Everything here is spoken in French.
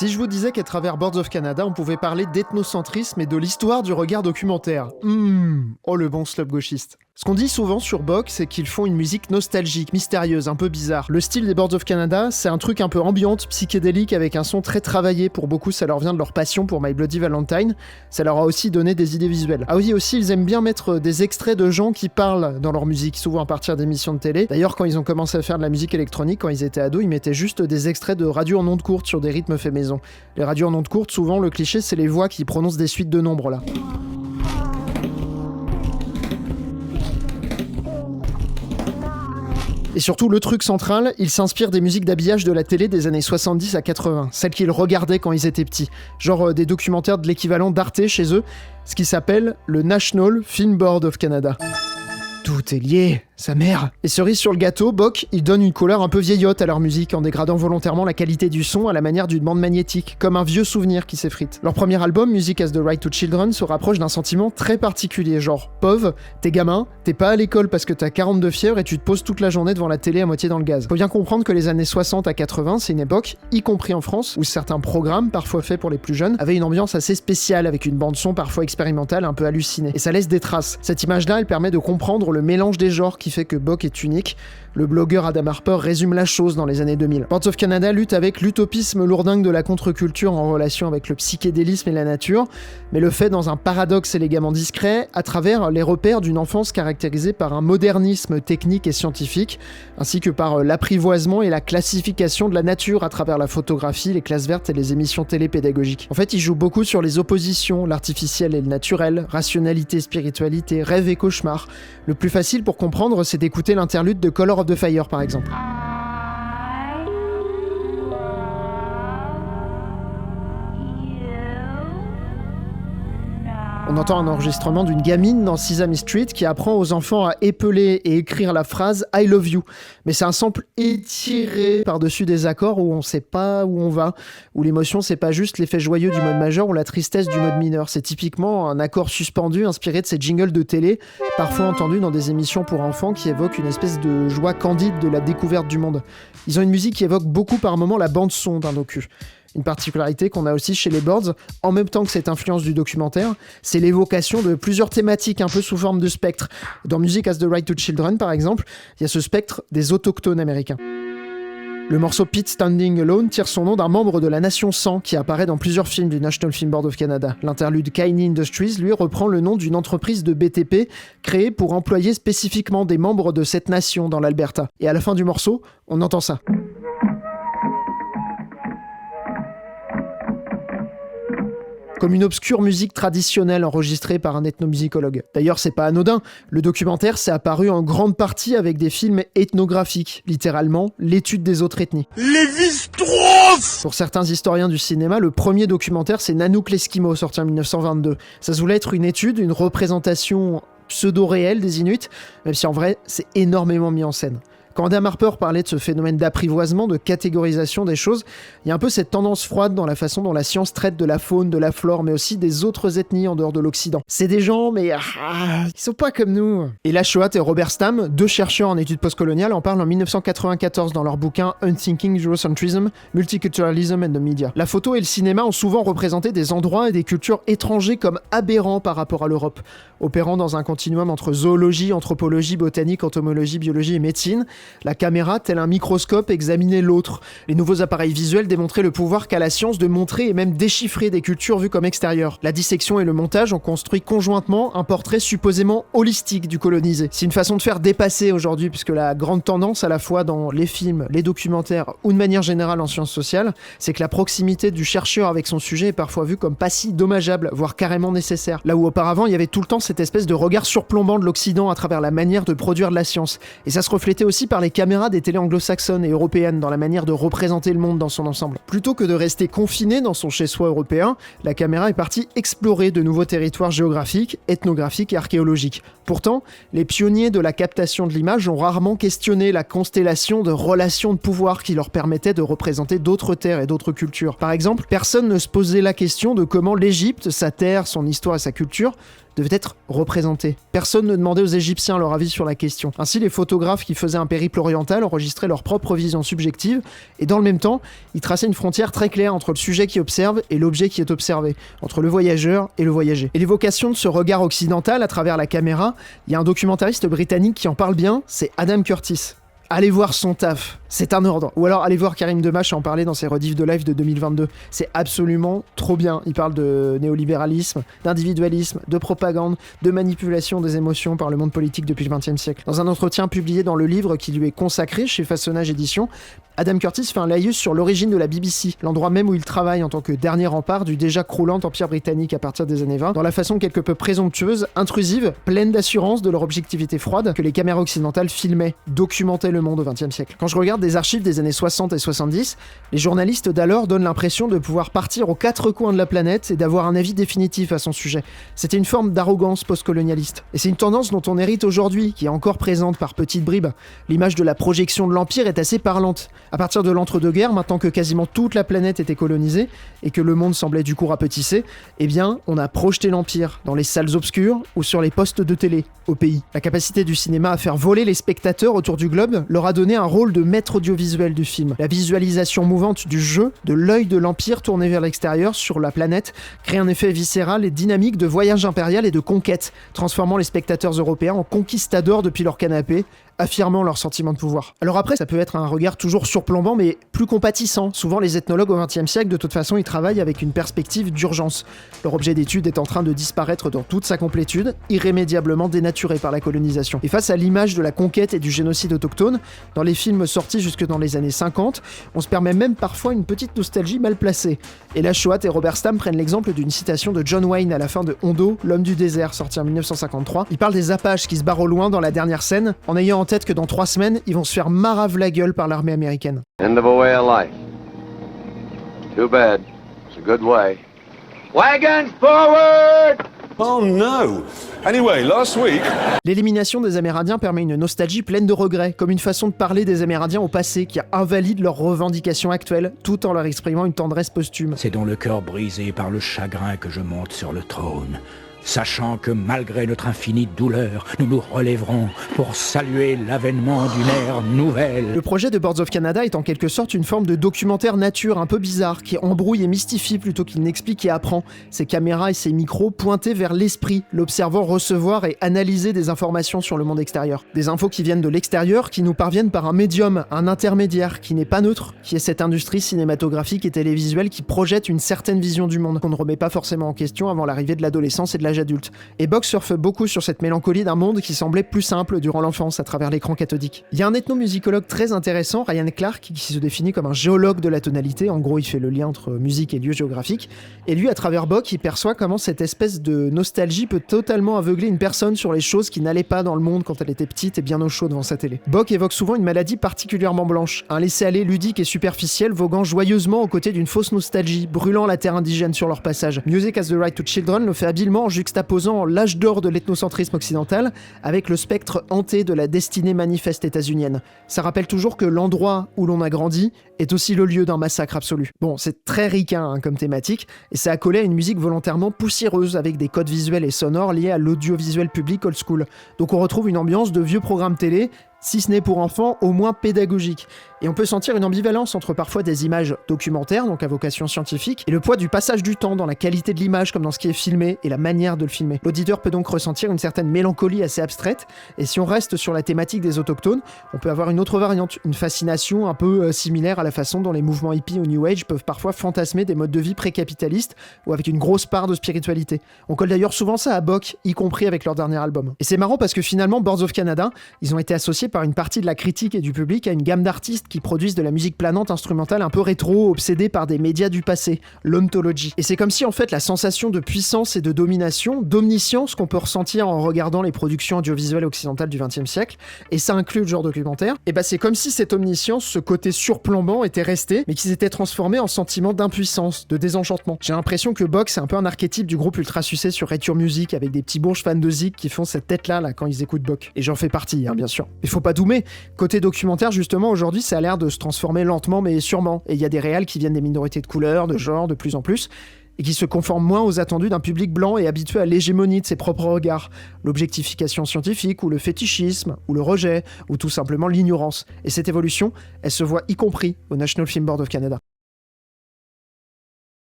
Si je vous disais qu'à travers Boards of Canada, on pouvait parler d'ethnocentrisme et de l'histoire du regard documentaire. Oh le bon slope gauchiste. Ce qu'on dit souvent sur Bok, c'est qu'ils font une musique nostalgique, mystérieuse, un peu bizarre. Le style des Boards of Canada, c'est un truc un peu ambiante, psychédélique, avec un son très travaillé. Pour beaucoup, ça leur vient de leur passion pour My Bloody Valentine. Ça leur a aussi donné des idées visuelles. Ah oui, aussi, ils aiment bien mettre des extraits de gens qui parlent dans leur musique, souvent à partir d'émissions de télé. D'ailleurs, quand ils ont commencé à faire de la musique électronique, quand ils étaient ados, ils mettaient juste des extraits de radio en ondes courtes sur des rythmes faits maison. Les radios en ondes courtes, souvent, le cliché, c'est les voix qui prononcent des suites de nombres, là. Et surtout, le truc central, ils s'inspirent des musiques d'habillage de la télé des années 70 à 80, celles qu'ils regardaient quand ils étaient petits. Genre des documentaires de l'équivalent d'Arte chez eux, ce qui s'appelle le National Film Board of Canada. Tout est lié, sa mère. Et cerise sur le gâteau, Bok, ils donnent une couleur un peu vieillotte à leur musique en dégradant volontairement la qualité du son à la manière d'une bande magnétique, comme un vieux souvenir qui s'effrite. Leur premier album, Music as the Right to Children, se rapproche d'un sentiment très particulier, genre pauvre, t'es gamin, t'es pas à l'école parce que t'as 42 fièvre et tu te poses toute la journée devant la télé à moitié dans le gaz. Faut bien comprendre que les années 60 à 80, c'est une époque, y compris en France, où certains programmes, parfois faits pour les plus jeunes, avaient une ambiance assez spéciale avec une bande son parfois expérimentale un peu hallucinée. Et ça laisse des traces. Cette image-là, elle permet de comprendre le mélange des genres qui fait que Bok est unique. Le blogueur Adam Harper résume la chose dans les années 2000. Boards of Canada lutte avec l'utopisme lourdingue de la contre-culture en relation avec le psychédélisme et la nature, mais le fait dans un paradoxe élégamment discret, à travers les repères d'une enfance caractérisée par un modernisme technique et scientifique, ainsi que par l'apprivoisement et la classification de la nature à travers la photographie, les classes vertes et les émissions télépédagogiques. En fait, il joue beaucoup sur les oppositions, l'artificiel et le naturel, rationalité, spiritualité, rêve et cauchemar. Le plus facile pour comprendre, c'est d'écouter l'interlude de Color of the Fire, par exemple. On entend un enregistrement d'une gamine dans Sesame Street qui apprend aux enfants à épeler et écrire la phrase « I love you ». Mais c'est un sample étiré par-dessus des accords où on sait pas où on va, où l'émotion c'est pas juste l'effet joyeux du mode majeur ou la tristesse du mode mineur. C'est typiquement un accord suspendu inspiré de ces jingles de télé, parfois entendus dans des émissions pour enfants qui évoquent une espèce de joie candide de la découverte du monde. Ils ont une musique qui évoque beaucoup par moments la bande-son d'un docu. Une particularité qu'on a aussi chez les Boards, en même temps que cette influence du documentaire, c'est l'évocation de plusieurs thématiques un peu sous forme de spectre. Dans Music as the Right to Children, par exemple, il y a ce spectre des autochtones américains. Le morceau Pete Standing Alone tire son nom d'un membre de la nation San qui apparaît dans plusieurs films du National Film Board of Canada. L'interlude Kaini Industries, lui, reprend le nom d'une entreprise de BTP créée pour employer spécifiquement des membres de cette nation dans l'Alberta. Et à la fin du morceau, on entend ça. Comme une obscure musique traditionnelle enregistrée par un ethnomusicologue. D'ailleurs, c'est pas anodin, le documentaire s'est apparu en grande partie avec des films ethnographiques, littéralement l'étude des autres ethnies. Lévi-Strauss ! Pour certains historiens du cinéma, le premier documentaire c'est Nanook l'Esquimau, sorti en 1922. Ça se voulait être une étude, une représentation pseudo-réelle des Inuits, même si en vrai, c'est énormément mis en scène. Quand Adam Harper parlait de ce phénomène d'apprivoisement, de catégorisation des choses, il y a un peu cette tendance froide dans la façon dont la science traite de la faune, de la flore, mais aussi des autres ethnies en dehors de l'Occident. C'est des gens, mais ils sont pas comme nous. Et La Shoat et Robert Stam, deux chercheurs en études postcoloniales, en parlent en 1994 dans leur bouquin Unthinking Eurocentrism, Multiculturalism and the Media. La photo et le cinéma ont souvent représenté des endroits et des cultures étrangers comme aberrants par rapport à l'Europe, opérant dans un continuum entre zoologie, anthropologie, botanique, entomologie, biologie et médecine. La caméra, tel un microscope, examinait l'autre. Les nouveaux appareils visuels démontraient le pouvoir qu'a la science de montrer et même déchiffrer des cultures vues comme extérieures. La dissection et le montage ont construit conjointement un portrait supposément holistique du colonisé. C'est une façon de faire dépasser aujourd'hui, puisque la grande tendance à la fois dans les films, les documentaires ou de manière générale en sciences sociales, c'est que la proximité du chercheur avec son sujet est parfois vue comme pas si dommageable, voire carrément nécessaire. Là où auparavant, il y avait tout le temps cette espèce de regard surplombant de l'Occident à travers la manière de produire de la science. Et ça se reflétait aussi par les caméras des télés anglo-saxonnes et européennes dans la manière de représenter le monde dans son ensemble. Plutôt que de rester confiné dans son chez-soi européen, la caméra est partie explorer de nouveaux territoires géographiques, ethnographiques et archéologiques. Pourtant, les pionniers de la captation de l'image ont rarement questionné la constellation de relations de pouvoir qui leur permettaient de représenter d'autres terres et d'autres cultures. Par exemple, personne ne se posait la question de comment l'Égypte, sa terre, son histoire et sa culture, devaient être représentés. Personne ne demandait aux Égyptiens leur avis sur la question. Ainsi, les photographes qui faisaient un périple oriental enregistraient leur propre vision subjective, et dans le même temps, ils traçaient une frontière très claire entre le sujet qui observe et l'objet qui est observé, entre le voyageur et le voyagé. Et l'évocation de ce regard occidental à travers la caméra, il y a un documentariste britannique qui en parle bien, c'est Adam Curtis. Allez voir son taf, c'est un ordre. Ou alors allez voir Karim Debache en parler dans ses rediffs de live de 2022. C'est absolument trop bien. Il parle de néolibéralisme, d'individualisme, de propagande, de manipulation des émotions par le monde politique depuis le XXe siècle. Dans un entretien publié dans le livre qui lui est consacré chez Façonnage Éditions, Adam Curtis fait un laïus sur l'origine de la BBC, l'endroit même où il travaille en tant que dernier rempart du déjà croulant empire britannique à partir des années 20, dans la façon quelque peu présomptueuse, intrusive, pleine d'assurance de leur objectivité froide que les caméras occidentales filmaient, documentaient le monde au XXe siècle. Quand je regarde des archives des années 60 et 70, les journalistes d'alors donnent l'impression de pouvoir partir aux quatre coins de la planète et d'avoir un avis définitif à son sujet. C'était une forme d'arrogance postcolonialiste. Et c'est une tendance dont on hérite aujourd'hui, qui est encore présente par petites bribes. L'image de la projection de l'Empire est assez parlante. À partir de l'entre-deux-guerres, maintenant que quasiment toute la planète était colonisée et que le monde semblait du coup rapetisser, eh bien, on a projeté l'Empire dans les salles obscures ou sur les postes de télé au pays. La capacité du cinéma à faire voler les spectateurs autour du globe leur a donné un rôle de maître audiovisuel du film. La visualisation mouvante du jeu, de l'œil de l'Empire tourné vers l'extérieur sur la planète, crée un effet viscéral et dynamique de voyage impérial et de conquête, transformant les spectateurs européens en conquistadors depuis leur canapé, affirmant leur sentiment de pouvoir. Alors après, ça peut être un regard toujours surplombant, mais plus compatissant. Souvent, les ethnologues au XXe siècle, de toute façon, ils travaillent avec une perspective d'urgence. Leur objet d'étude est en train de disparaître dans toute sa complétude, irrémédiablement dénaturé par la colonisation. Et face à l'image de la conquête et du génocide autochtone, dans les films sortis jusque dans les années 50, on se permet même parfois une petite nostalgie mal placée. Et là, Choat et Robert Stam prennent l'exemple d'une citation de John Wayne à la fin de Hondo, l'homme du désert, sorti en 1953. Il parle des Apaches qui se barrent au loin dans la dernière scène, en ayant en tête que dans 3 semaines, ils vont se faire marave la gueule par l'armée américaine. End of a way of life. Too bad. It's a good way. Wagons forward! Oh no! Anyway, last week... L'élimination des Amérindiens permet une nostalgie pleine de regrets, comme une façon de parler des Amérindiens au passé qui invalide leurs revendications actuelles, tout en leur exprimant une tendresse posthume. C'est dans le cœur brisé par le chagrin que je monte sur le trône, sachant que malgré notre infinie douleur, nous nous relèverons pour saluer l'avènement d'une ère nouvelle. Le projet de Boards of Canada est en quelque sorte une forme de documentaire nature un peu bizarre, qui embrouille et mystifie plutôt qu'il n'explique et apprend. Ses caméras et ses micros pointés vers l'esprit, l'observant recevoir et analyser des informations sur le monde extérieur. Des infos qui viennent de l'extérieur, qui nous parviennent par un médium, un intermédiaire, qui n'est pas neutre, qui est cette industrie cinématographique et télévisuelle qui projette une certaine vision du monde, qu'on ne remet pas forcément en question avant l'arrivée de l'adolescence et de l'âge adulte. Et Bock surfe beaucoup sur cette mélancolie d'un monde qui semblait plus simple durant l'enfance à travers l'écran cathodique. Il y a un ethnomusicologue très intéressant, Ryan Clark, qui se définit comme un géologue de la tonalité, en gros il fait le lien entre musique et lieu géographique, et lui à travers Bock il perçoit comment cette espèce de nostalgie peut totalement aveugler une personne sur les choses qui n'allaient pas dans le monde quand elle était petite et bien au chaud devant sa télé. Bock évoque souvent une maladie particulièrement blanche, un laisser-aller ludique et superficiel voguant joyeusement aux côtés d'une fausse nostalgie, brûlant la terre indigène sur leur passage. Music as the Right to Children le fait habilement en juxtaposant l'âge d'or de l'ethnocentrisme occidental avec le spectre hanté de la destinée manifeste états-unienne. Ça rappelle toujours que l'endroit où l'on a grandi est aussi le lieu d'un massacre absolu. Bon, c'est très ricain comme thématique, et ça a collé à une musique volontairement poussiéreuse avec des codes visuels et sonores liés à l'audiovisuel public old school. Donc on retrouve une ambiance de vieux programmes télé, si ce n'est pour enfants, au moins pédagogique. Et on peut sentir une ambivalence entre parfois des images documentaires, donc à vocation scientifique, et le poids du passage du temps dans la qualité de l'image comme dans ce qui est filmé et la manière de le filmer. L'auditeur peut donc ressentir une certaine mélancolie assez abstraite, et si on reste sur la thématique des autochtones, on peut avoir une autre variante, une fascination un peu similaire à la façon dont les mouvements hippies au New Age peuvent parfois fantasmer des modes de vie pré-capitalistes ou avec une grosse part de spiritualité. On colle d'ailleurs souvent ça à Bock, y compris avec leur dernier album. Et c'est marrant parce que finalement, Boards of Canada, ils ont été associés par une partie de la critique et du public à une gamme d'artistes qui produisent de la musique planante instrumentale un peu rétro, obsédée par des médias du passé, l'ontology. Et c'est comme si en fait la sensation de puissance et de domination, d'omniscience qu'on peut ressentir en regardant les productions audiovisuelles occidentales du XXe siècle, et ça inclut le genre documentaire, et bah c'est comme si cette omniscience, ce côté surplombant était resté, mais qui s'était transformé en sentiment d'impuissance, de désenchantement. J'ai l'impression que Bock c'est un peu un archétype du groupe ultra sucé sur Reture Music avec des petits bourges fans de Zik qui font cette tête là quand ils écoutent Bock. Et j'en fais partie, bien sûr. Il faut pas doumer. Côté documentaire, justement, aujourd'hui, ça a l'air de se transformer lentement mais sûrement. Et il y a des réals qui viennent des minorités de couleur, de genre, de plus en plus. et qui se conforme moins aux attendus d'un public blanc et habitué à l'hégémonie de ses propres regards, l'objectification scientifique ou le fétichisme ou le rejet ou tout simplement l'ignorance. Et cette évolution, elle se voit y compris au National Film Board of Canada.